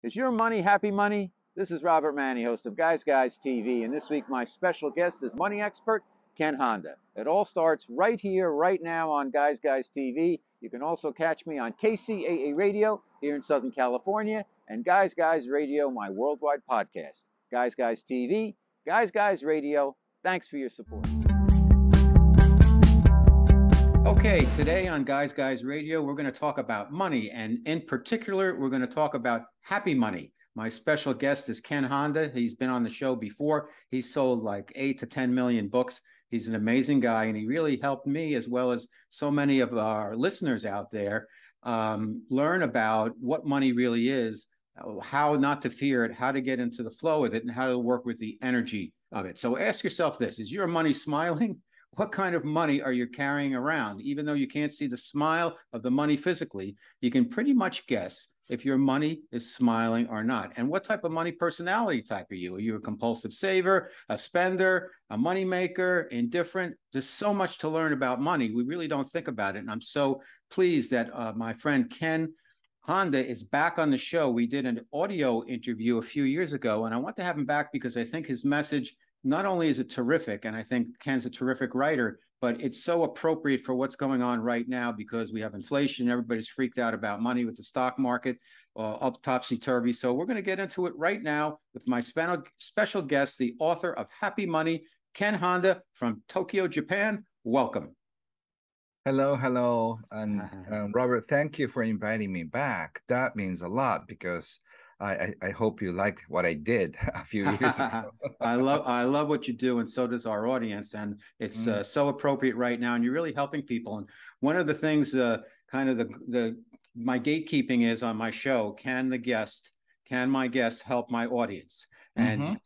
Is your money happy money? This is Robert Manni, host of Guys TV, and this week my special guest is money expert Ken Honda. It all starts right here, right now on Guys TV. You can also catch me on KCAA Radio here in Southern California and Guys Radio, my worldwide podcast. Guys TV, Guys Radio, thanks for your support. Okay, today on Guys Radio, we're going to talk about money, and in particular, we're going to talk about happy money. My special guest is Ken Honda. He's been on the show before. He's sold like 8 to 10 million books. He's an amazing guy, and he really helped me, as well as so many of our listeners out there, learn about what money really is, how not to fear it, how to get into the flow of it, and how to work with the energy of it. So ask yourself this: is your money smiling? What kind of money are you carrying around? Even though you can't see the smile of the money physically, you can pretty much guess if your money is smiling or not. And what type of money personality type are you? Are you a compulsive saver, a spender, a money maker, indifferent? There's so much to learn about money. We really don't think about it. And I'm so pleased that my friend Ken Honda is back on the show. We did an audio interview a few years ago, and I want to have him back because I think his message not only is it terrific, and I think Ken's a terrific writer, but it's so appropriate for what's going on right now because we have inflation. Everybody's freaked out about money with the stock market up topsy-turvy. So we're going to get into it right now with my special guest, the author of Happy Money, Ken Honda from Tokyo, Japan. Welcome. Hello. And Robert, thank you for inviting me back. That means a lot because I hope you liked what I did a few years ago. I love what you do, and so does our audience. And it's so appropriate right now, and you're really helping people. And one of the things, my gatekeeping is on my show: can my guest help my audience? And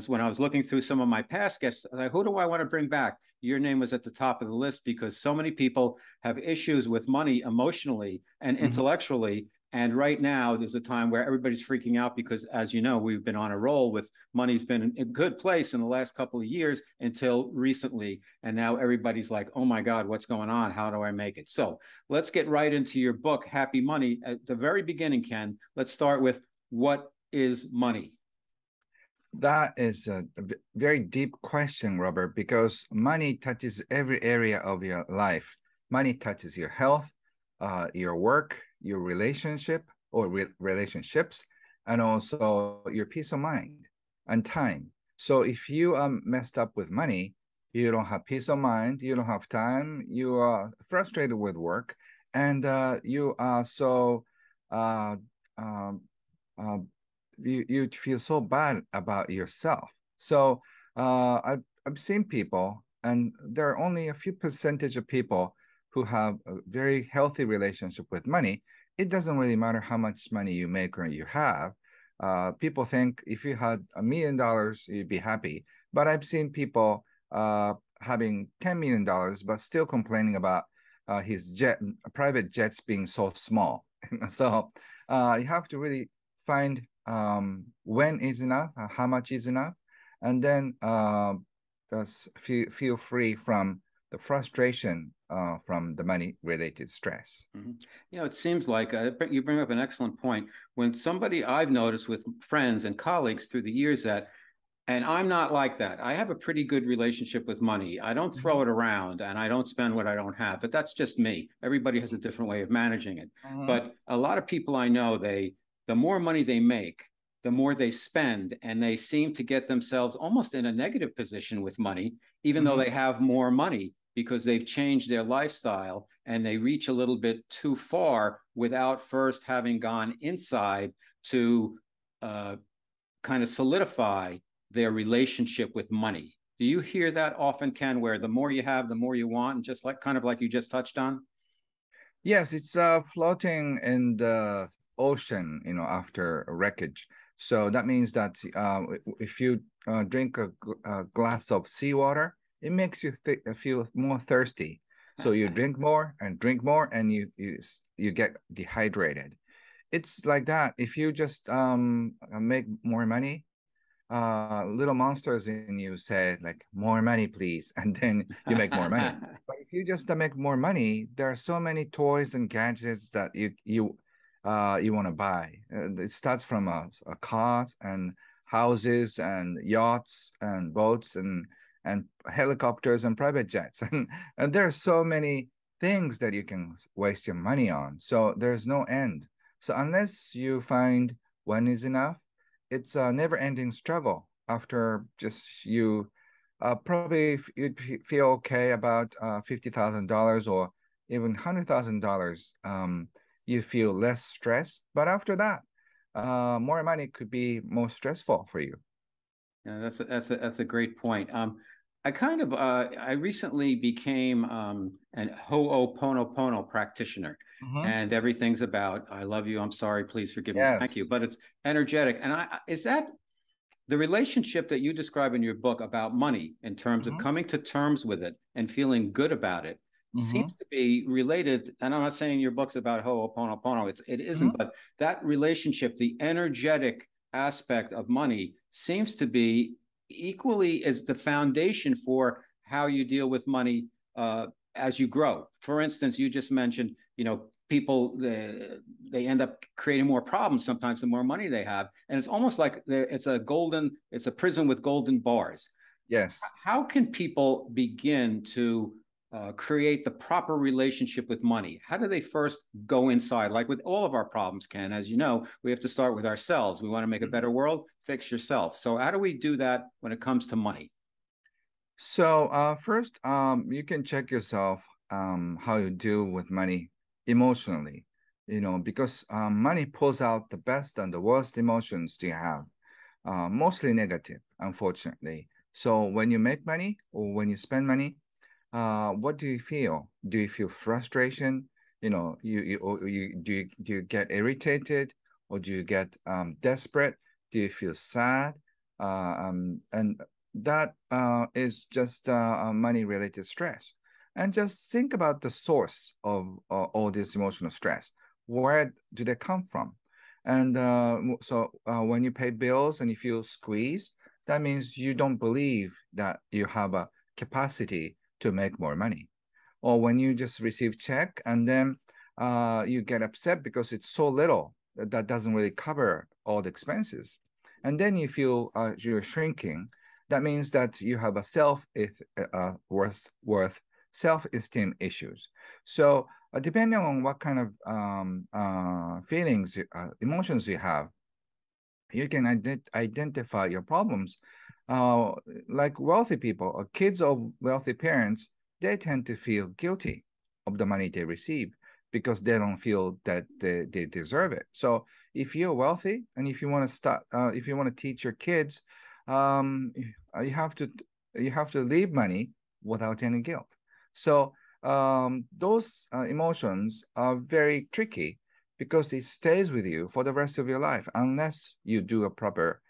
when I was looking through some of my past guests, I was like, who do I want to bring back? Your name was at the top of the list because so many people have issues with money emotionally and intellectually. And right now, there's a time where everybody's freaking out because, as you know, we've been on a roll with money's been in a good place in the last couple of years until recently. And now everybody's like, oh, my God, what's going on? How do I make it? So let's get right into your book, Happy Money. At the very beginning, Ken, let's start with what is money? That is a very deep question, Robert, because money touches every area of your life. Money touches your health, your work, your relationship or relationships, and also your peace of mind and time. So if you are messed up with money, you don't have peace of mind, you don't have time, you are frustrated with work, and you are so you feel so bad about yourself. So I've seen people, and there are only a few percentage of people who have a very healthy relationship with money. It doesn't really matter how much money you make or you have. People think if you had $1 million, you'd be happy. But I've seen people having $10 million, but still complaining about his private jets being so small. So you have to really find when is enough, how much is enough, and then just feel free from the frustration from the money-related stress. You know, it seems like you bring up an excellent point. When somebody I've noticed with friends and colleagues through the years and I'm not like that. I have a pretty good relationship with money. I don't throw it around and I don't spend what I don't have, but that's just me. Everybody has a different way of managing it. But a lot of people I know, the more money they make, the more they spend, and they seem to get themselves almost in a negative position with money, even though they have more money, because they've changed their lifestyle and they reach a little bit too far without first having gone inside to kind of solidify their relationship with money. Do you hear that often, Ken, where the more you have, the more you want, and just like kind of like you just touched on? Yes, it's floating in the ocean, after a wreckage. So that means that if you drink a glass of seawater, it makes you feel more thirsty. So you drink more, and you get dehydrated. It's like that. If you just make more money, little monsters in you say like, more money, please, and then you make more money. But if you just make more money, there are so many toys and gadgets that you you want to buy. It starts from cars and houses and yachts and boats and helicopters and private jets. And there are so many things that you can waste your money on. So there's no end. So unless you find when is enough, it's a never-ending struggle. After just you probably you'd feel okay about $50,000 or even $100,000. You feel less stress, but after that, more money could be more stressful for you. Yeah, that's a great point. I recently became an Ho'oponopono practitioner, Mhm. and everything's about I love you, I'm sorry, please forgive me, thank you. Yes. But it's energetic, and is that the relationship that you describe in your book about money in terms of Mhm. coming to terms with it and feeling good about it Mhm. seems to be related. And I'm not saying your book's about Ho'oponopono, it isn't, Mhm. but that relationship, the energetic aspect of money, seems to be equally as the foundation for how you deal with money as you grow. For instance, you just mentioned, people they end up creating more problems sometimes the more money they have, and it's almost like it's a prison with golden bars. Yes. How can people begin to create the proper relationship with money? How do they first go inside? Like with all of our problems, Ken, as you know, we have to start with ourselves. We want to make a better Mhm. world, fix yourself. So how do we do that when it comes to money? So first, you can check yourself how you deal with money emotionally, because money pulls out the best and the worst emotions you have, mostly negative, unfortunately. So when you make money or when you spend money, what do you feel? Do you feel frustration? Do you get irritated, or do you get desperate? Do you feel sad? And that is just money-related stress. And just think about the source of all this emotional stress. Where do they come from? And when you pay bills and you feel squeezed, that means you don't believe that you have a capacity to make more money. Or when you just receive check and then you get upset because it's so little that doesn't really cover all the expenses. And then you feel you're shrinking. That means that you have a worth self-esteem issues. So depending on what kind of feelings, emotions you have, you can identify your problems. Uh, like wealthy people or kids of wealthy parents, they tend to feel guilty of the money they receive because they don't feel that they deserve it. So if you're wealthy and if you want to teach your kids, um, you have to leave money without any guilt. So those emotions are very tricky because it stays with you for the rest of your life unless you do a proper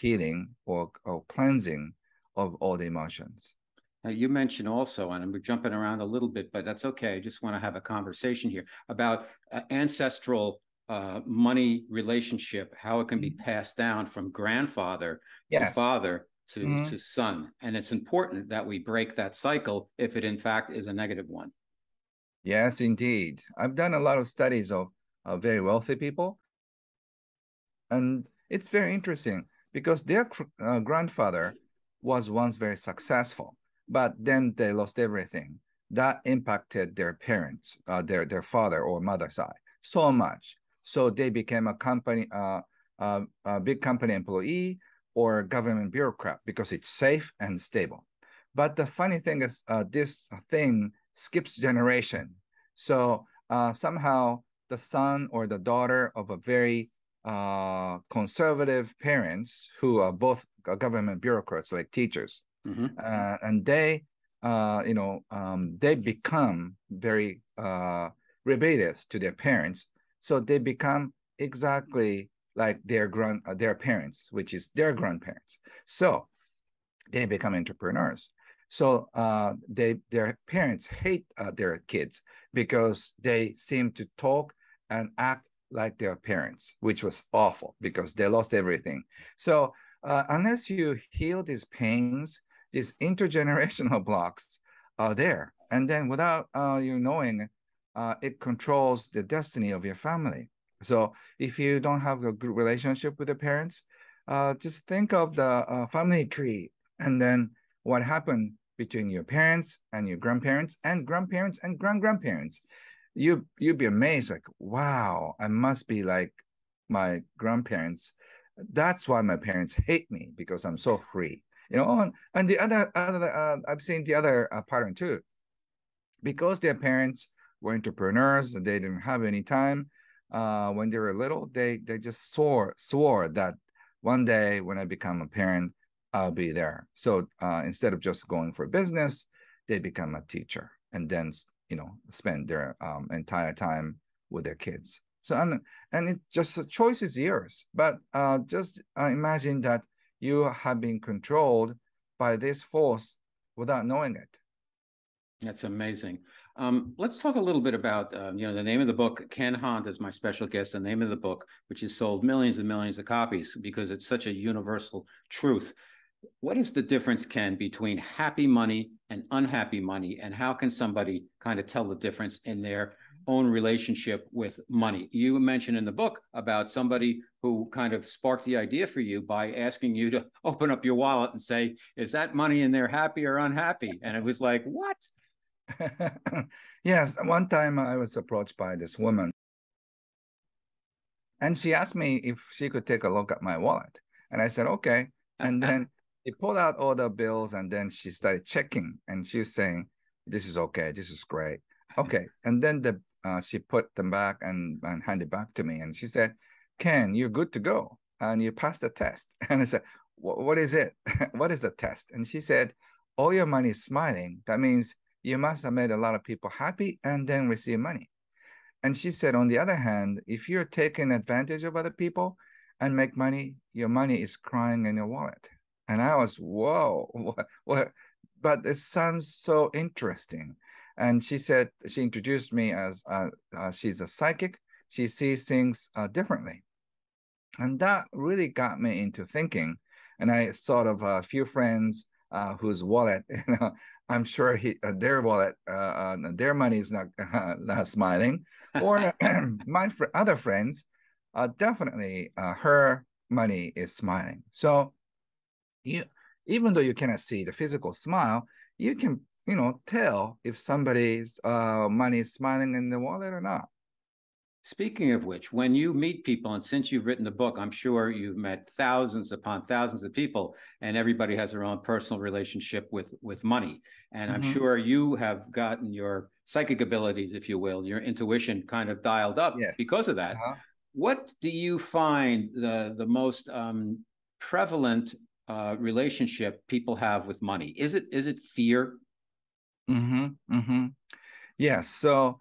healing or cleansing of all the emotions. Now, you mentioned also, and we're jumping around a little bit, but that's okay. I just want to have a conversation here about ancestral money relationship, how it can be Mhm. passed down from grandfather to Yes. father to Mhm. son. And it's important that we break that cycle if it in fact is a negative one. Yes, indeed. I've done a lot of studies of very wealthy people, and it's very interesting because their grandfather was once very successful, but then they lost everything. That impacted their parents, their father or mother side, so much. So they became a big company employee or government bureaucrat because it's safe and stable. But the funny thing is, this thing skips generation. So somehow the son or the daughter of a very conservative parents who are both government bureaucrats like teachers, Mm-hmm. and they become very rebellious to their parents, so they become exactly like their parents, which is their grandparents. So they become entrepreneurs. So their parents hate their kids because they seem to talk and act like their parents, which was awful because they lost everything. So unless you heal these pains, these intergenerational blocks are there, and then without you knowing, it controls the destiny of your family. So if you don't have a good relationship with the parents, just think of the family tree, and then what happened between your parents and your grandparents and grandparents and grandparents. You'd be amazed, like, wow, I must be like my grandparents. That's why my parents hate me, because I'm so free. And the other I've seen the other pattern too, because their parents were entrepreneurs and they didn't have any time when they were little. They just swore that one day when I become a parent, I'll be there. So instead of just going for business, they become a teacher, and then spend their entire time with their kids. So and it just, the choice is yours. But just imagine that you have been controlled by this force without knowing it. That's amazing. Let's talk a little bit about, the name of the book. Ken Honda is my special guest. The name of the book, which has sold millions and millions of copies because it's such a universal truth. What is the difference, Ken, between happy money and unhappy money? And how can somebody kind of tell the difference in their own relationship with money? You mentioned in the book about somebody who kind of sparked the idea for you by asking you to open up your wallet and say, is that money in there happy or unhappy? And it was like, what? Yes, one time I was approached by this woman, and she asked me if she could take a look at my wallet. And I said, okay. And then she pulled out all the bills, and then she started checking, and she's saying, this is okay, this is great. Okay. And then she put them back and handed back to me. And she said, Ken, you're good to go. And you passed the test. And I said, what is it? What is the test? And she said, all your money is smiling. That means you must have made a lot of people happy and then receive money. And she said, on the other hand, if you're taking advantage of other people and make money, your money is crying in your wallet. And I was, whoa, what? But it sounds so interesting. And she said, she introduced me as she's a psychic. She sees things differently. And that really got me into thinking. And I thought of a few friends whose wallet, I'm sure their wallet, their money is not smiling. Or my other friends, definitely her money is smiling. So even though you cannot see the physical smile, you can tell if somebody's money is smiling in the wallet or not. Speaking of which, when you meet people, and since you've written the book, I'm sure you've met thousands upon thousands of people, and everybody has their own personal relationship with money. And I'm sure you have gotten your psychic abilities, if you will, your intuition kind of dialed up Yes. because of that. What do you find the most prevalent relationship people have with money? Is it fear? Yes. So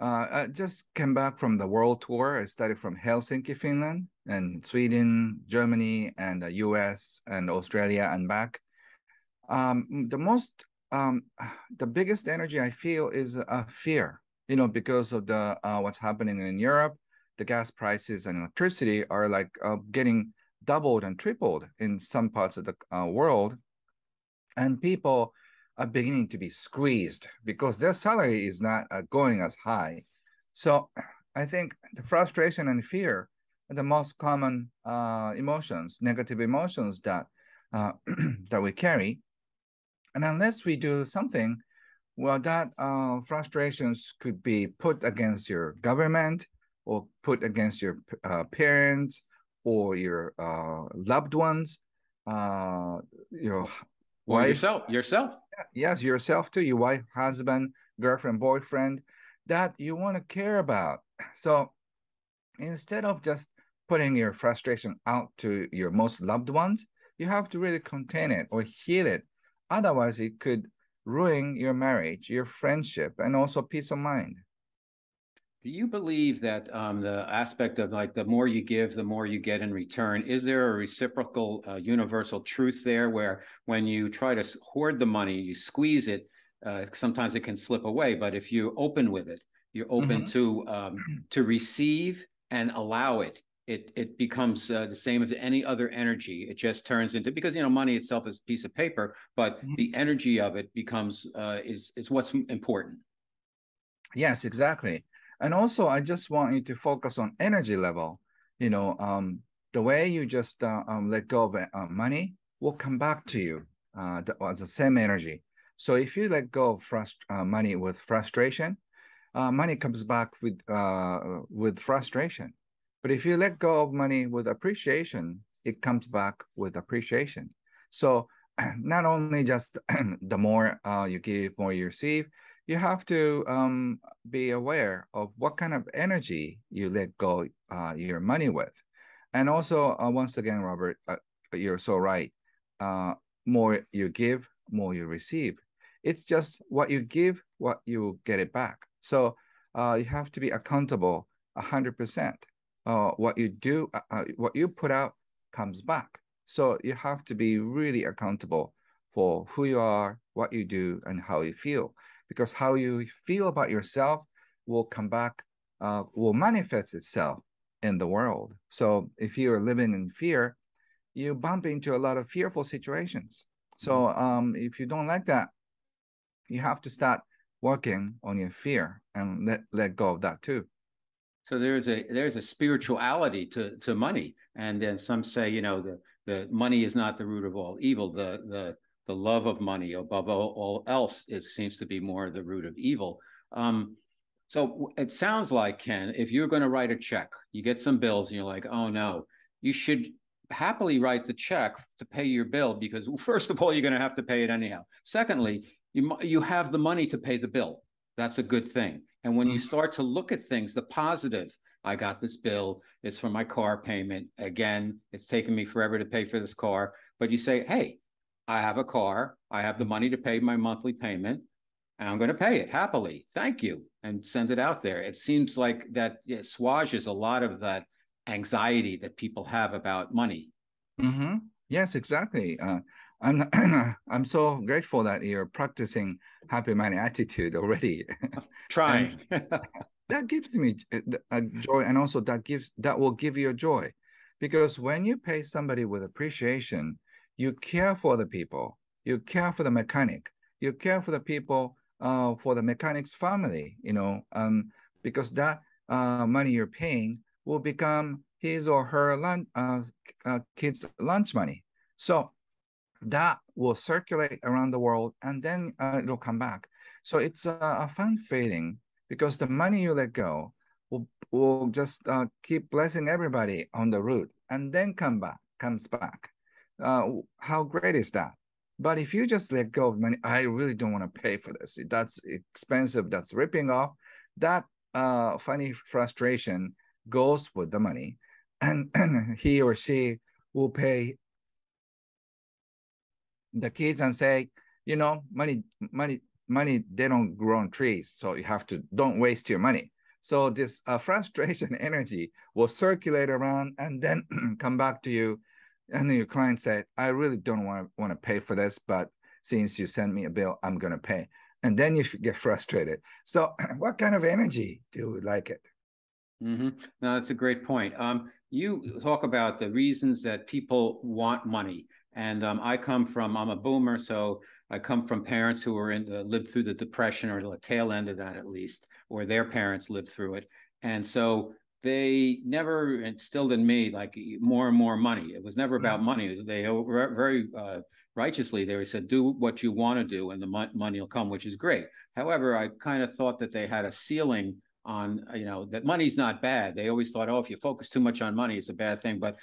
I just came back from the world tour. I started from Helsinki, Finland, and Sweden, Germany, and the US and Australia and back. The biggest energy I feel is fear, because of the what's happening in Europe. The gas prices and electricity are like getting doubled and tripled in some parts of the world, and people are beginning to be squeezed because their salary is not going as high. So I think the frustration and fear are the most common emotions, negative emotions that that we carry. And unless we do something, well, that frustrations could be put against your government or put against your parents or your loved ones, your Or wife. yourself. Yes, yourself too, your wife, husband, girlfriend, boyfriend, that you want to care about. So instead of just putting your frustration out to your most loved ones, you have to really contain it or heal it. Otherwise, it could ruin your marriage, your friendship, and also peace of mind. Do you believe that the aspect of like the more you give, the more you get in return? Is there a reciprocal, universal truth there where when you try to hoard the money, you squeeze it, sometimes it can slip away. But if you open with it, you're open to receive and allow it. It becomes the same as any other energy. It just turns into, because money itself is a piece of paper, but the energy of it becomes is what's important. Yes, exactly. And also, I just want you to focus on energy level. You know, the way you just let go of money will come back to you as the same energy. So if you let go of money with frustration, money comes back with frustration. But if you let go of money with appreciation, it comes back with appreciation. So not only just the more you give, more you receive, you have to be aware of what kind of energy you let go your money with. And also, once again, Robert, you're so right. More you give, more you receive. It's just what you give, what you get it back. So you have to be accountable 100%. What you do, what you put out comes back. So you have to be really accountable for who you are, what you do, and how you feel. Because how you feel about yourself will come back, will manifest itself in the world. So if you're living in fear, you bump into a lot of fearful situations. So if you don't like that, you have to start working on your fear and let go of that too. So there's a spirituality to money, and then some say, you know, the money is not the root of all evil. The love of money above all else seems to be more the root of evil. So it sounds like, Ken, if you're going to write a check, you get some bills, and you're like, oh no, you should happily write the check to pay your bill, because first of all, you're going to have to pay it anyhow. Secondly, you have the money to pay the bill. That's a good thing. And when you start to look at things, the positive, I got this bill, it's for my car payment. Again, it's taken me forever to pay for this car. But you say, hey, I have a car, I have the money to pay my monthly payment, and I'm going to pay it happily. Thank you. And send it out there. It seems like that assuages a lot of that anxiety that people have about money. Mm-hmm. Yes, exactly. I'm I'm so grateful that you're practicing happy money attitude already, and Trying. that gives me a joy, and also that will give you a joy, because when you pay somebody with appreciation, you care for the people, you care for the mechanic, you care for the people, for the mechanic's family, because that money you're paying will become his or her kids' lunch money. So that will circulate around the world, and then it'll come back. So it's a fun feeling, because the money you let go will just keep blessing everybody on the route, and then comes back. How great is that? But if you just let go of money, I really don't want to pay for this. That's expensive. That's ripping off. That funny frustration goes with the money, and he or she will pay the kids and say, money, they don't grow on trees. So you have to, don't waste your money. So this frustration energy will circulate around and then come back to you. And then your client said, I really don't want to pay for this, but since you sent me a bill, I'm going to pay. And then you get frustrated. So what kind of energy do you like it? Mm-hmm. No, that's a great point. You talk about the reasons that people want money, and I'm a boomer, so I come from parents who were lived through the Depression, or the tail end of that at least, or their parents lived through it, and so they never instilled in me like more and more money. It was never about money. They were very righteously, they said, do what you want to do, and the money will come, which is great. However, I kind of thought that they had a ceiling on, that money's not bad. They always thought, oh, if you focus too much on money, it's a bad thing. But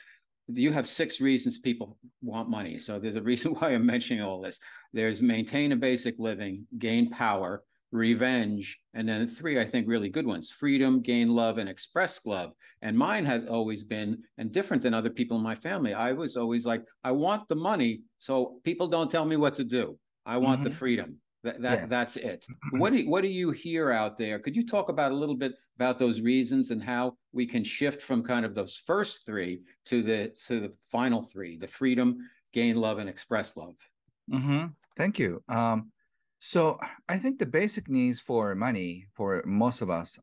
you have 6 reasons people want money. So there's a reason why I'm mentioning all this. There's maintain a basic living, gain power, revenge, and then 3, I think, really good ones: freedom, gain love, and express love. And mine had always been, and different than other people in my family, I was always like, I want the money so people don't tell me what to do. I want the freedom. Yes. That's it. What do you hear out there? Could you talk about a little bit about those reasons, and how we can shift from kind of those first 3 to the final 3: the freedom, gain love, and express love? Thank you. So I think the basic needs for money for most of us,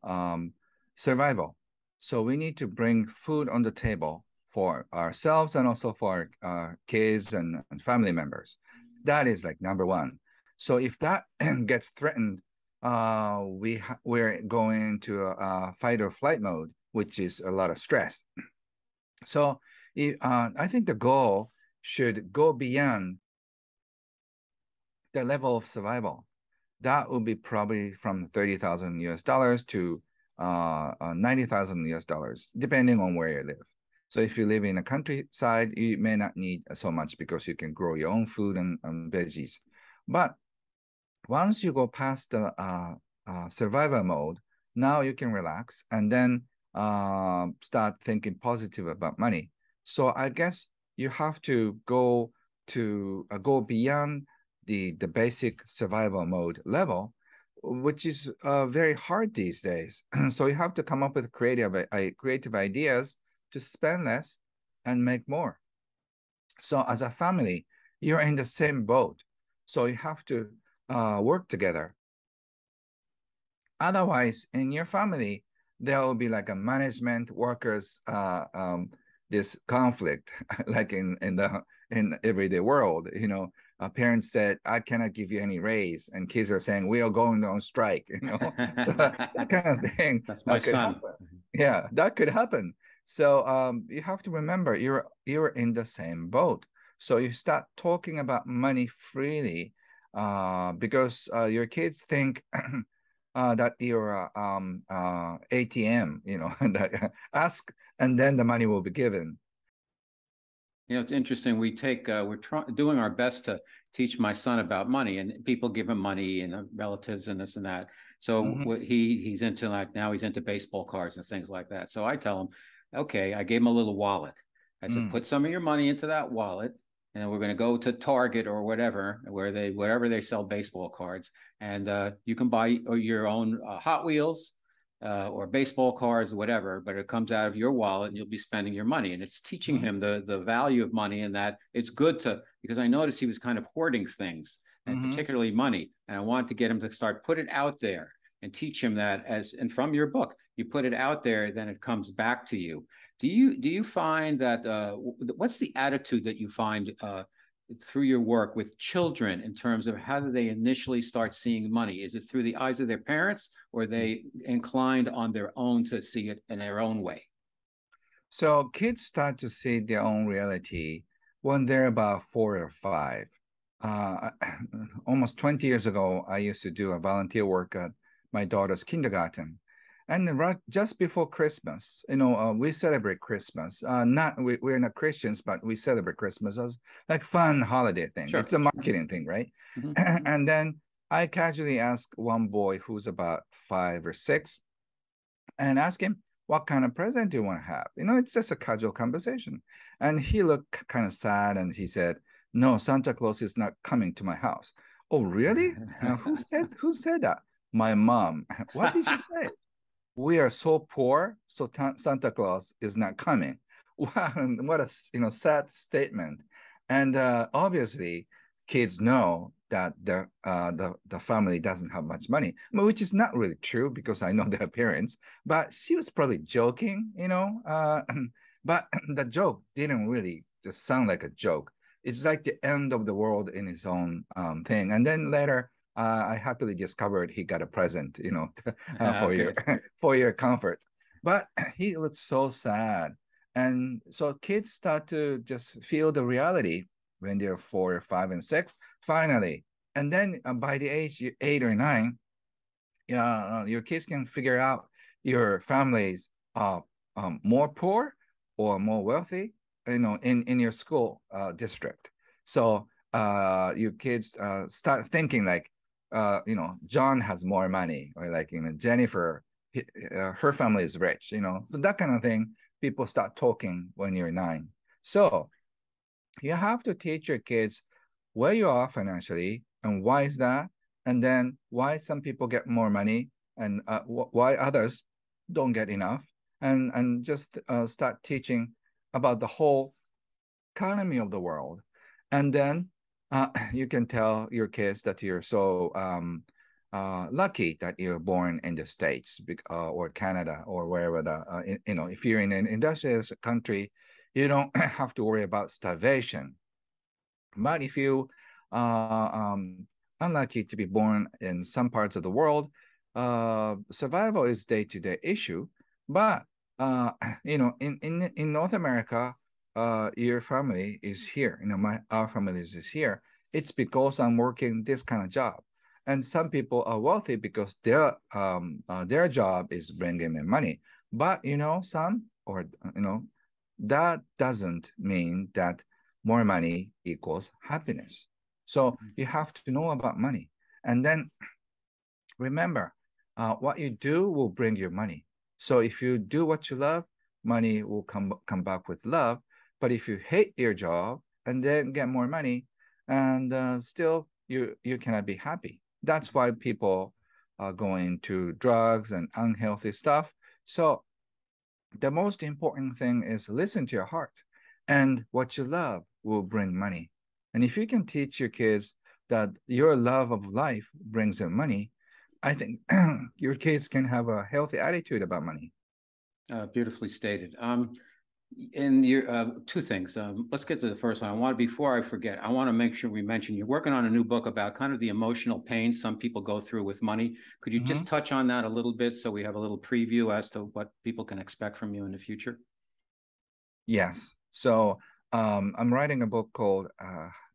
survival. So we need to bring food on the table for ourselves and also for our kids and family members. That is like number one. So if that gets threatened, we're going into a fight or flight mode, which is a lot of stress. So I think the goal should go beyond the level of survival. That would be probably from 30,000 US dollars to 90,000 US dollars, depending on where you live. So if you live in a countryside, you may not need so much because you can grow your own food and veggies. But once you go past the survival mode, now you can relax and then start thinking positive about money. So I guess you have to go beyond the basic survival mode level, which is very hard these days. So you have to come up with creative ideas to spend less and make more. So as a family, you're in the same boat. So you have to work together. Otherwise, in your family, there will be like a management workers this conflict, like in everyday world. You know, parents said, "I cannot give you any raise," and kids are saying, "We are going on strike." You know, so that kind of thing That's my could son. happen. Yeah, that could happen. So you have to remember you're in the same boat. So you start talking about money freely because your kids think that you're ATM, you know, that ask and then the money will be given. You know, it's interesting. We're doing our best to teach my son about money, and people give him money and relatives and this and that. So Mm-hmm. he's into, like, now he's into baseball cards and things like that. So I tell him, okay, I gave him a little wallet. I said, Mm. put some of your money into that wallet, and then we're going to go to Target or whatever, wherever they sell baseball cards, and you can buy your own Hot Wheels or baseball cards, or whatever, but it comes out of your wallet and you'll be spending your money. And it's teaching Mm-hmm. him the value of money, and that it's good to, because I noticed he was kind of hoarding things, and Mm-hmm. particularly money. And I wanted to get him to start put it out there and teach him that, and from your book, you put it out there, then it comes back to you. Do you find that what's the attitude that you find through your work with children in terms of how do they initially start seeing money? Is it through the eyes of their parents, or are they inclined on their own to see it in their own way? So kids start to see their own reality when they're about 4 or 5. Uh, Almost 20 years ago, I used to do a volunteer work at my daughter's kindergarten. And right just before Christmas, you know, we celebrate Christmas. We're not Christians, but we celebrate Christmas as like fun holiday thing. Sure. It's a marketing thing, right? Mm-hmm. And then I casually asked one boy who's about 5 or 6, and ask him, what kind of present do you want to have? You know, it's just a casual conversation. And he looked kind of sad and he said, no, Santa Claus is not coming to my house. Oh, really? Who said that? My mom. What did she say? We are so poor, so Santa Claus is not coming. Wow, what a sad statement. And obviously, kids know that the family doesn't have much money, which is not really true because I know their parents. But she was probably joking, you know. But the joke didn't really just sound like a joke. It's like the end of the world in its own thing. And then later, I happily discovered he got a present, you know, for your Good. for your comfort. But he looked so sad, and so kids start to just feel the reality when they're 4 or 5 and 6, finally. And then by the age 8 or 9, your kids can figure out your family's more poor or more wealthy, you know, in your school district. So your kids start thinking like, John has more money, or like, Jennifer, her family is rich, so that kind of thing. People start talking when you're 9. So you have to teach your kids where you are financially and why is that, and then why some people get more money and why others don't get enough, and just start teaching about the whole economy of the world. And then you can tell your kids that you're so lucky that you're born in the States or Canada or wherever if you're in an industrial country, you don't have to worry about starvation. But if you unlucky to be born in some parts of the world. Survival is day-to-day issue, but in North America, your family is here. Our family is here. It's because I'm working this kind of job, and some people are wealthy because their job is bringing in money. But that doesn't mean that more money equals happiness. So you have to know about money. And then remember, what you do will bring you money. So if you do what you love, money will come back with love. But if you hate your job and then get more money, and still you cannot be happy. That's why people are going to drugs and unhealthy stuff. So the most important thing is listen to your heart, and what you love will bring money. And if you can teach your kids that your love of life brings them money, I think your kids can have a healthy attitude about money. Beautifully stated. In your two things. Let's get to the first one. Before I forget, I want to make sure we mention you're working on a new book about kind of the emotional pain some people go through with money. Could you just touch on that a little bit so we have a little preview as to what people can expect from you in the future? Yes. So I'm writing a book called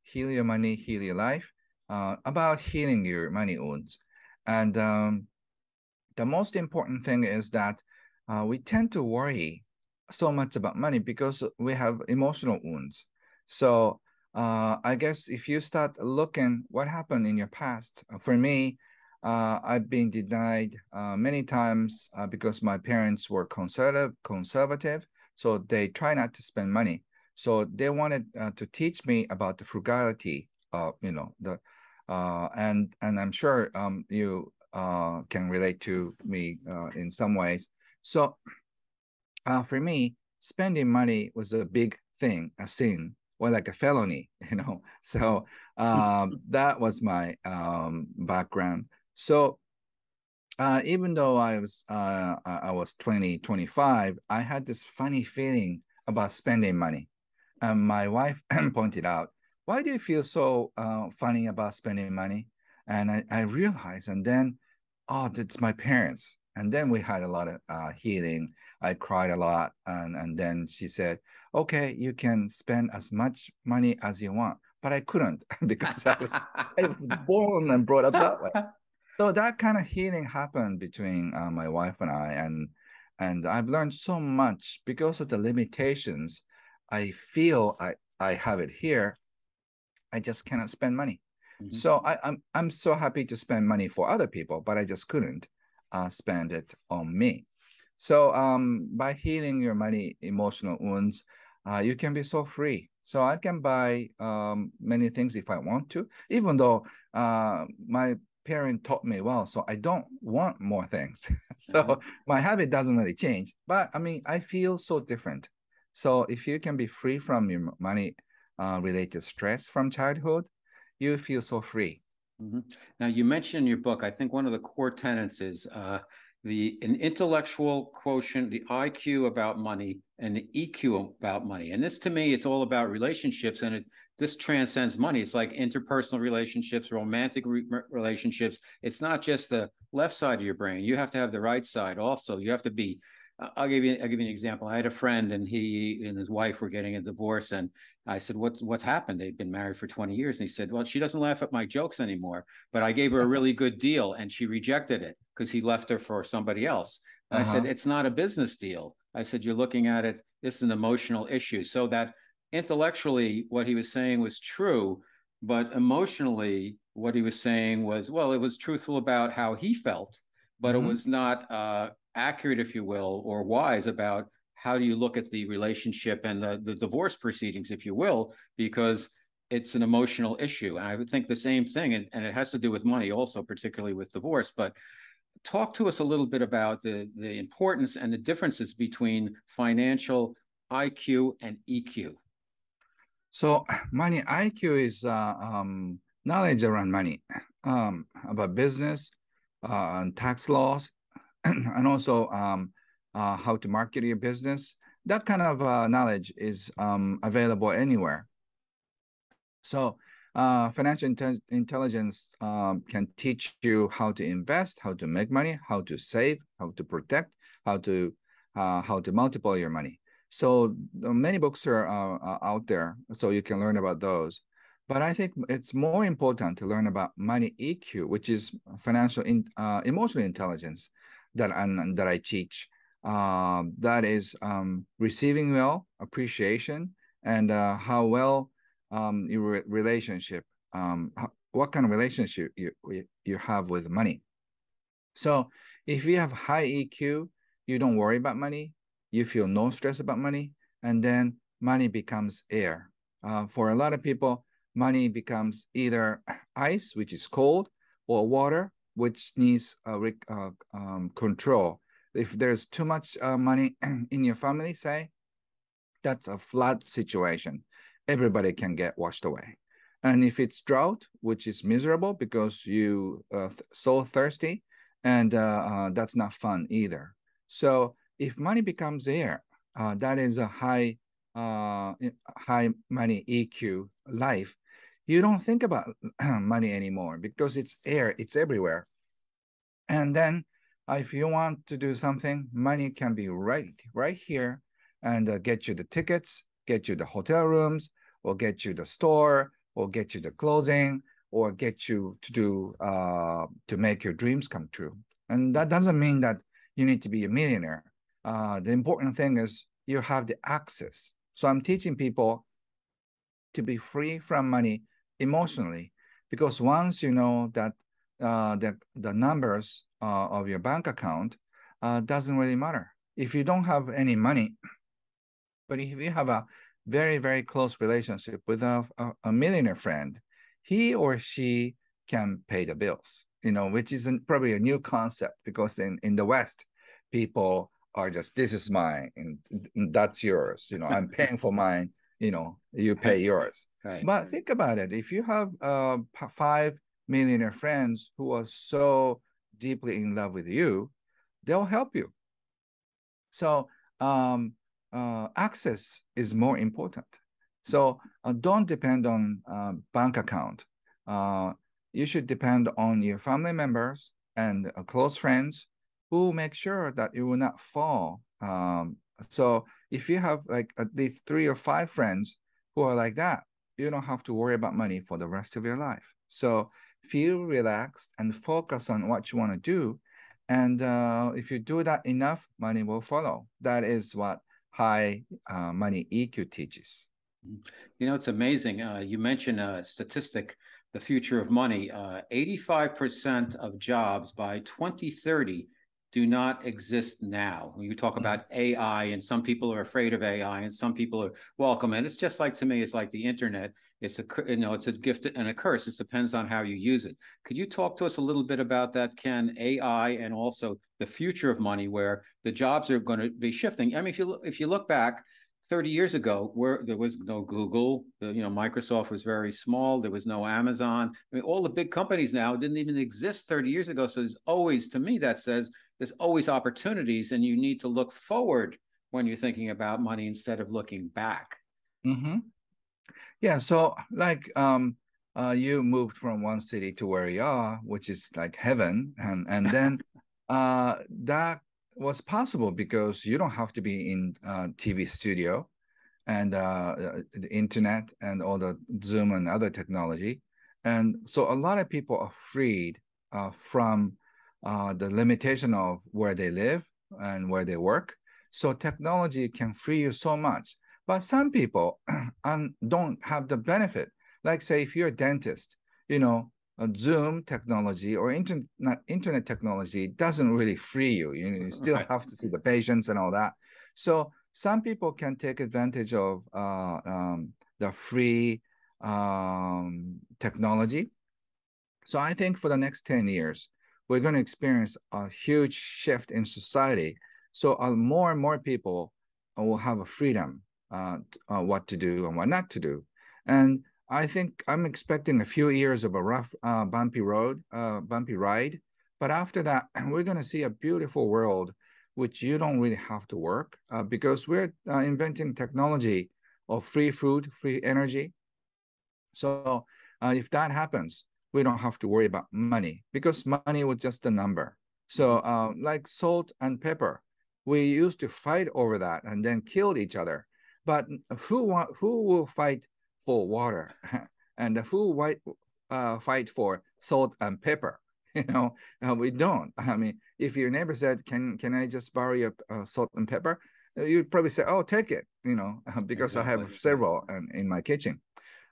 Heal Your Money, Heal Your Life, about healing your money wounds. And the most important thing is that we tend to worry so much about money because we have emotional wounds. So I guess if you start looking what happened in your past, for me, I've been denied many times because my parents were conservative, so they try not to spend money. So they wanted to teach me about the frugality, and I'm sure you can relate to me in some ways. So for me, spending money was a big thing, a sin, or like a felony, So that was my background. So even though I was 20, 25, I had this funny feeling about spending money. And my wife pointed out, why do you feel so funny about spending money? And I realized, and then, oh, that's my parents. And then we had a lot of healing. I cried a lot. And then she said, okay, you can spend as much money as you want. But I couldn't because I was born and brought up that way. So that kind of healing happened between my wife and I, and I've learned so much because of the limitations. I feel I have it here. I just cannot spend money. Mm-hmm. So I'm so happy to spend money for other people, but I just couldn't spend it on me. So by healing your money emotional wounds, you can be so free. So I can buy many things if I want to, even though my parent taught me well, so I don't want more things. So my habit doesn't really change, but I mean, I feel so different. So if you can be free from your money related stress from childhood, you feel so free. Mm-hmm. Now, you mentioned in your book, I think one of the core tenets is an intellectual quotient, the IQ about money, and the EQ about money. And this, to me, it's all about relationships, and this transcends money. It's like interpersonal relationships, romantic relationships. It's not just the left side of your brain. You have to have the right side also. You have to be. I'll give you an example. I had a friend, and he and his wife were getting a divorce, and I said, what's happened? They've been married for 20 years. And he said, well, she doesn't laugh at my jokes anymore, but I gave her a really good deal and she rejected it because he left her for somebody else. And I said, it's not a business deal. I said, you're looking at it, this is an emotional issue. So that intellectually, what he was saying was true, but emotionally, what he was saying was, well, it was truthful about how he felt, but it was not accurate, if you will, or wise about how do you look at the relationship and the divorce proceedings, if you will, because it's an emotional issue. And I would think the same thing, and it has to do with money also, particularly with divorce. But talk to us a little bit about the importance and the differences between financial IQ and EQ. So money IQ is knowledge around money, about business and tax laws, and also how to market your business. That kind of knowledge is available anywhere. So Financial intelligence can teach you how to invest, how to make money, how to save, how to protect, how to multiply your money. So many books are out there, so you can learn about those. But I think it's more important to learn about money EQ, which is emotional intelligence that I teach. That is receiving well, appreciation, and how well your relationship, what kind of relationship you have with money. So if you have high EQ, you don't worry about money, you feel no stress about money, and then money becomes air. For a lot of people, money becomes either ice, which is cold, or water, which needs control. If there's too much money in your family, say, that's a flood situation. Everybody can get washed away. And if it's drought, which is miserable because you so thirsty, and that's not fun either. So if money becomes air, that is a high money EQ life. You don't think about money anymore because it's air, it's everywhere. And then if you want to do something, money can be right here, and get you the tickets, get you the hotel rooms, or get you the store, or get you the clothing, or get you to do to make your dreams come true. And that doesn't mean that you need to be a millionaire. The important thing is you have the access. So I'm teaching people to be free from money emotionally, because once you know that the numbers of your bank account doesn't really matter. If you don't have any money, but if you have a very, very close relationship with a millionaire friend, he or she can pay the bills, which is probably a new concept, because in the West, people are just, this is mine and that's yours. I'm paying for mine, you pay yours. Right. But think about it. If you have 5 millionaire friends who are so deeply in love with you, they'll help you. So access is more important. So don't depend on bank account. You should depend on your family members and close friends who make sure that you will not fall. So if you have like at least 3 or 5 friends who are like that, you don't have to worry about money for the rest of your life. So feel relaxed and focus on what you want to do. And if you do that enough, money will follow. That is what high money EQ teaches. It's amazing. You mentioned a statistic, the future of money. 85% of jobs by 2030 do not exist now. You talk about AI, and some people are afraid of AI, and some people are welcome. And it's just like, to me, it's like the internet. It's a gift and a curse. It depends on how you use it. Could you talk to us a little bit about that, Ken? AI, and also the future of money, where the jobs are going to be shifting. I mean, if you look back 30 years ago, where there was no Google, Microsoft was very small. There was no Amazon. I mean, all the big companies now didn't even exist 30 years ago. So there's always, to me, that says there's always opportunities, and you need to look forward when you're thinking about money instead of looking back. Mm-hmm. Yeah. So like you moved from one city to where you are, which is like heaven, and then that was possible because you don't have to be in TV studio and the internet and all the Zoom and other technology. And so a lot of people are freed from the limitation of where they live and where they work. So technology can free you so much. But some people don't have the benefit. Like say, if you're a dentist, Zoom technology or internet technology doesn't really free you. You still Right. have to see the patients and all that. So some people can take advantage of the free technology. So I think for the next 10 years, we're going to experience a huge shift in society. So more and more people will have a freedom what to do and what not to do. And I think I'm expecting a few years of a rough, bumpy ride. But after that, we're going to see a beautiful world, which you don't really have to work because we're inventing technology of free food, free energy. So If that happens, we don't have to worry about money because money was just a number. So like salt and pepper, we used to fight over that and then killed each other. But who will fight for water and who fight for salt and pepper? We don't. I mean, if your neighbor said, "Can I just borrow your salt and pepper?" You'd probably say, "Oh, take it," because I have several in my kitchen.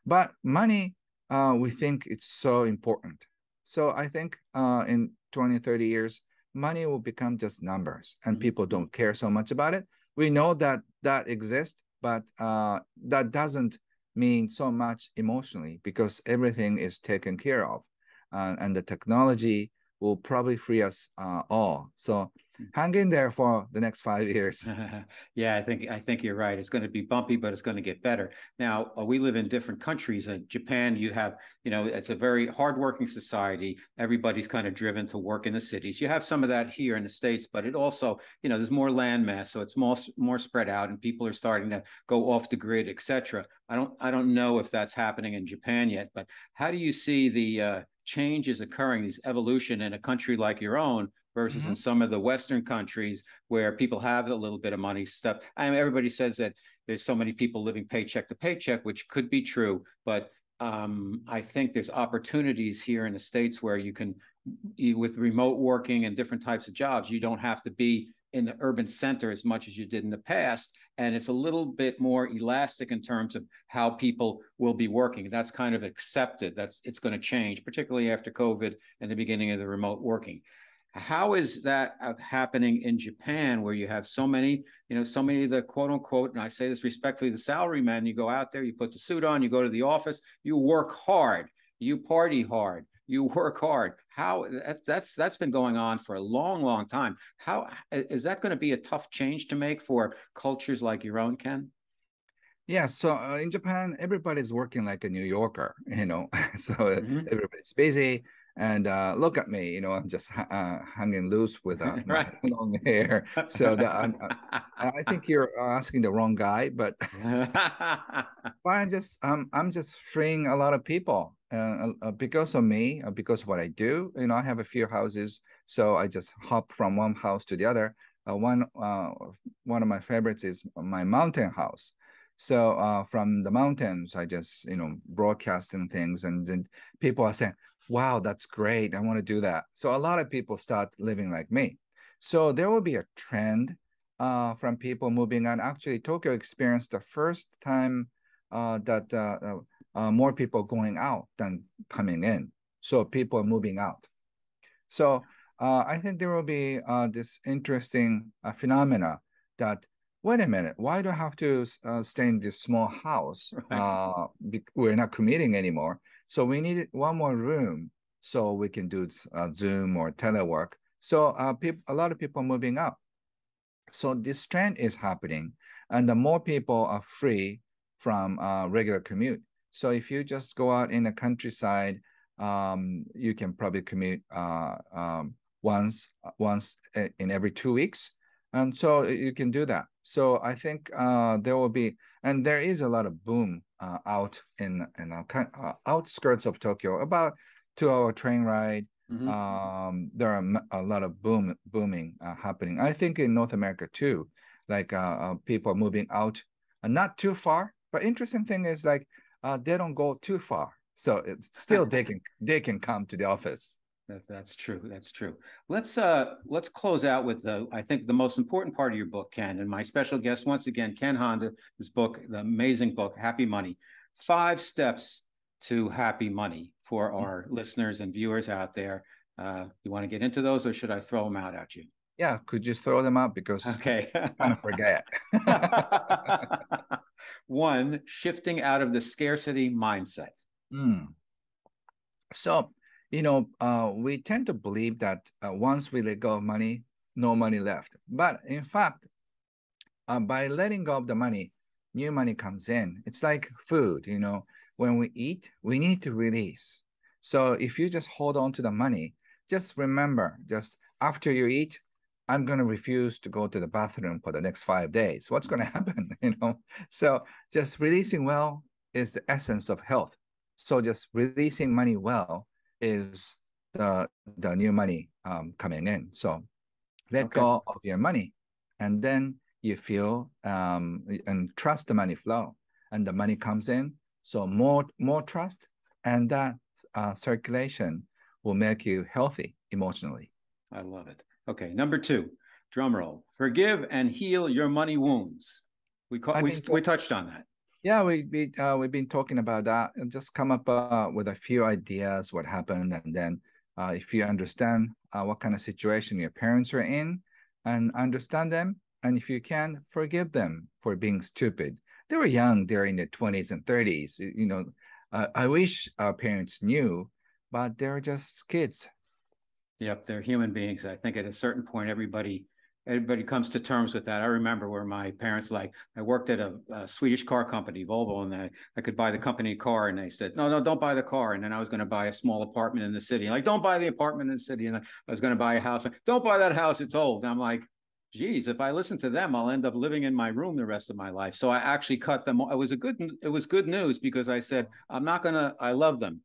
But money, we think it's so important. So I think in 20, 30 years, money will become just numbers and people don't care so much about it. We know that that exists, but that doesn't mean so much emotionally because everything is taken care of. And the technology will probably free us all. So hang in there for the next 5 years. Yeah, I think you're right. It's going to be bumpy, but it's going to get better. Now, we live in different countries. In Japan, you have, it's a very hardworking society. Everybody's kind of driven to work in the cities. You have some of that here in the States, but it also, there's more land mass, so it's more spread out, and people are starting to go off the grid, etc. I don't know if that's happening in Japan yet, but how do you see the changes occurring, these evolution in a country like your own versus in some of the Western countries where people have a little bit of money stuff? I mean, everybody says that there's so many people living paycheck to paycheck, which could be true, but I think there's opportunities here in the States where with remote working and different types of jobs, you don't have to be in the urban center as much as you did in the past. And it's a little bit more elastic in terms of how people will be working. That's kind of accepted. It's going to change, particularly after COVID and the beginning of the remote working. How is that happening in Japan, where you have so many of the quote unquote, and I say this respectfully, the salary men, you go out there, you put the suit on, you go to the office, you work hard, you party hard, you work hard. That's been going on for a long, long time. How is that going to be a tough change to make for cultures like your own, Ken? Yeah, so in Japan, everybody's working like a New Yorker, so everybody's busy. And look at me, I'm just hanging loose with my long hair. So I think you're asking the wrong guy, but I'm just freeing a lot of people because of me, because of what I do. I have a few houses, so I just hop from one house to the other. One of my favorites is my mountain house. So from the mountains, I just broadcasting things, and then people are saying, "Wow, that's great! I want to do that." So a lot of people start living like me. So there will be a trend from people moving on. Actually, Tokyo experienced the first time that more people going out than coming in. So people are moving out. So I think there will be this interesting phenomena that, wait a minute, why do I have to stay in this small house? We're not commuting anymore. So we needed one more room so we can do Zoom or telework. So a lot of people are moving out. So this trend is happening, and the more people are free from regular commute. So if you just go out in the countryside, you can probably commute once in every 2 weeks, and so you can do that. So I think there will be, and there is a lot of boom out in outskirts of Tokyo, about 2 hour train ride. There are a lot of booming happening. I think in North America too, like people are moving out, not too far. But interesting thing is like they don't go too far, so it's still they can come to the office. That's true. That's true. Let's close out with I think the most important part of your book, Ken, and my special guest once again, Ken Honda. This book, the amazing book, Happy Money, 5 steps to happy money for our listeners and viewers out there. You want to get into those, or should I throw them out at you? Yeah, could you throw them out because okay, I kind of forget. 1, shifting out of the scarcity mindset. So, we tend to believe that once we let go of money, no money left. But in fact, by letting go of the money, new money comes in. It's like food, when we eat, we need to release. So if you just hold on to the money, just remember, just after you eat, I'm going to refuse to go to the bathroom for the next 5 days. What's going to happen? So just releasing well is the essence of health. So just releasing money well is the new money coming in. So let Okay. go of your money, and then you feel and trust the money flow, and the money comes in. So more trust, and that circulation will make you healthy emotionally. I love it. Okay. Number two, drum roll. Forgive and heal your money wounds. We I've we been we touched on that. Yeah, we've been talking about that and just come up with a few ideas what happened, and then if you understand what kind of situation your parents are in, and understand them, and if you can, forgive them for being stupid. They were young; they're in their 20s and 30s. You know, I wish our parents knew, but they're just kids. Yep, they're human beings. I think at a certain point, everybody comes to terms with that. I remember where my parents, like, I worked at a Swedish car company, Volvo, and I could buy the company car, and they said, no, don't buy the car. And then I was going to buy a small apartment in the city. Like, don't buy the apartment in the city. And I was going to buy a house. Don't buy that house. It's old. And I'm like, geez, if I listen to them, I'll end up living in my room the rest of my life. So I actually cut them. It was good news because I said, I love them,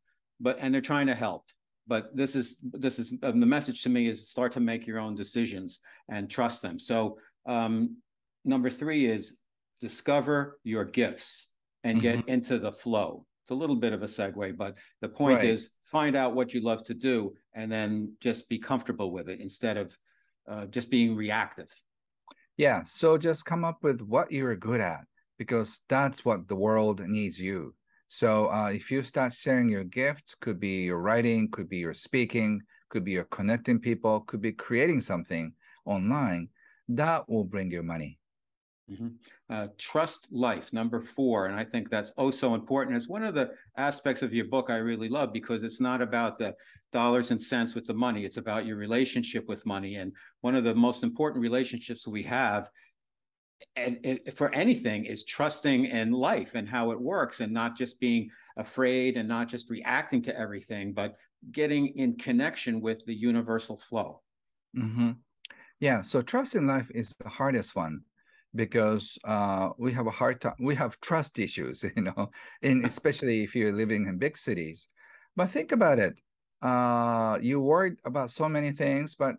and they're trying to help. But the message to me is start to make your own decisions and trust them. So number three is discover your gifts and Mhm. get into the flow. It's a little bit of a segue, but the point Right. is find out what you love to do and then just be comfortable with it instead of just being reactive. Yeah, so just come up with what you're good at, because that's what the world needs you. So if you start sharing your gifts, could be your writing, could be your speaking, could be your connecting people, could be creating something online, that will bring you money. Trust life, number four. And I think that's oh so important. It's one of the aspects of your book I really love because it's not about the dollars and cents with the money. It's about your relationship with money. And one of the most important relationships we have for anything is trusting in life and how it works and not just being afraid and not just reacting to everything, but getting in connection with the universal flow. Mm-hmm. Yeah, so trust in life is the hardest one because we have a hard time. We have trust issues, and especially if you're living in big cities. But think about it. You worried about so many things, but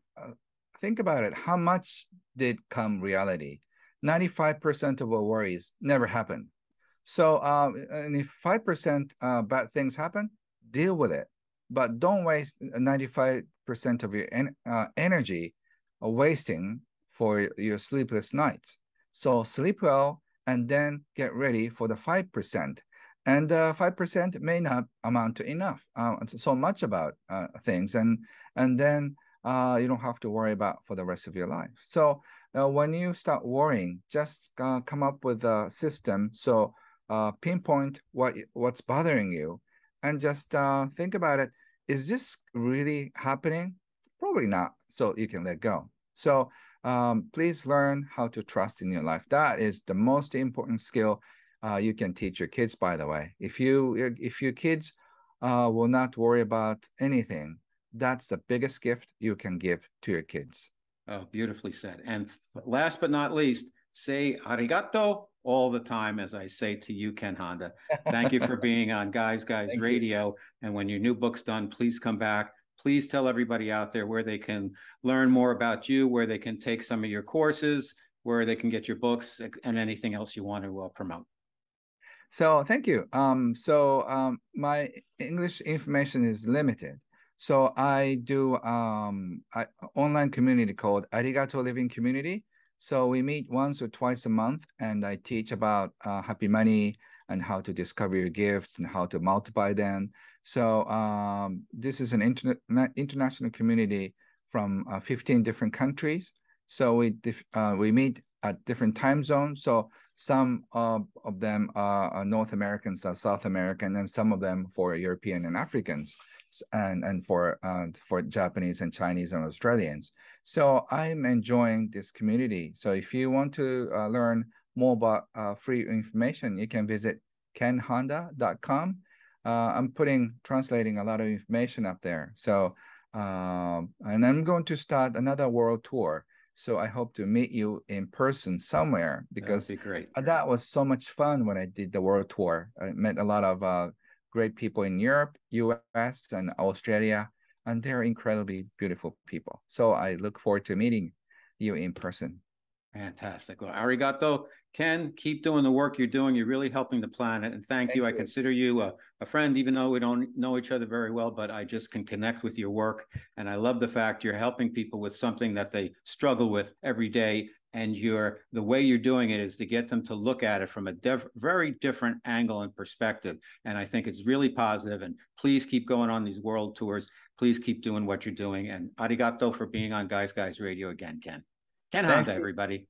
think about it. How much did come reality? 95% of our worries never happen. So, and if 5% bad things happen, deal with it. But don't waste 95% of your energy wasting for your sleepless nights. So sleep well and then get ready for the 5%. And 5% may not amount to enough, so much about things. And then you don't have to worry about for the rest of your life. So when you start worrying, just come up with a system. So pinpoint what's bothering you, and just think about it. Is this really happening? Probably not. So you can let go. So please learn how to trust in your life. That is the most important skill you can teach your kids. By the way, if your kids will not worry about anything, that's the biggest gift you can give to your kids. Oh, beautifully said. And last but not least, say arigato all the time, as I say to you, Ken Honda. Thank you for being on Guys Thank you. Radio. And when your new book's done, please come back. Please tell everybody out there where they can learn more about you, where they can take some of your courses, where they can get your books, and anything else you want to promote. So thank you. My English information is limited. So I do online community called Arigato Living Community. So we meet once or twice a month, and I teach about happy money and how to discover your gifts and how to multiply them. So this is an international community from 15 different countries. So we meet at different time zones. So some of them are North Americans, South American, and some of them for European and Africans, and for Japanese and Chinese and Australians. So I'm enjoying this community. So if you want to learn more about free information, you can visit kenhonda.com. I'm translating a lot of information up there. So and I'm going to start another world tour. So I hope to meet you in person somewhere, That would because be great. that was so much fun when I did the world tour. I met a lot of great people in Europe, US, and Australia, and they're incredibly beautiful people. So I look forward to meeting you in person. Fantastic. Well, arigato. Ken, keep doing the work you're doing. You're really helping the planet. And thank you. I consider you a friend, even though we don't know each other very well, but I just can connect with your work. And I love the fact you're helping people with something that they struggle with every day. And the way you're doing it is to get them to look at it from a very different angle and perspective. And I think it's really positive. And please keep going on these world tours. Please keep doing what you're doing. And arigato for being on Guys Radio again, Ken. Ken Honda, everybody.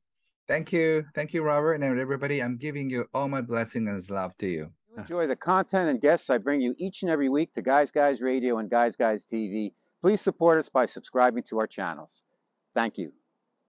Thank you. Thank you, Robert, and everybody. I'm giving you all my blessings and love to you. Enjoy the content and guests I bring you each and every week to Guys Radio and Guys TV. Please support us by subscribing to our channels. Thank you.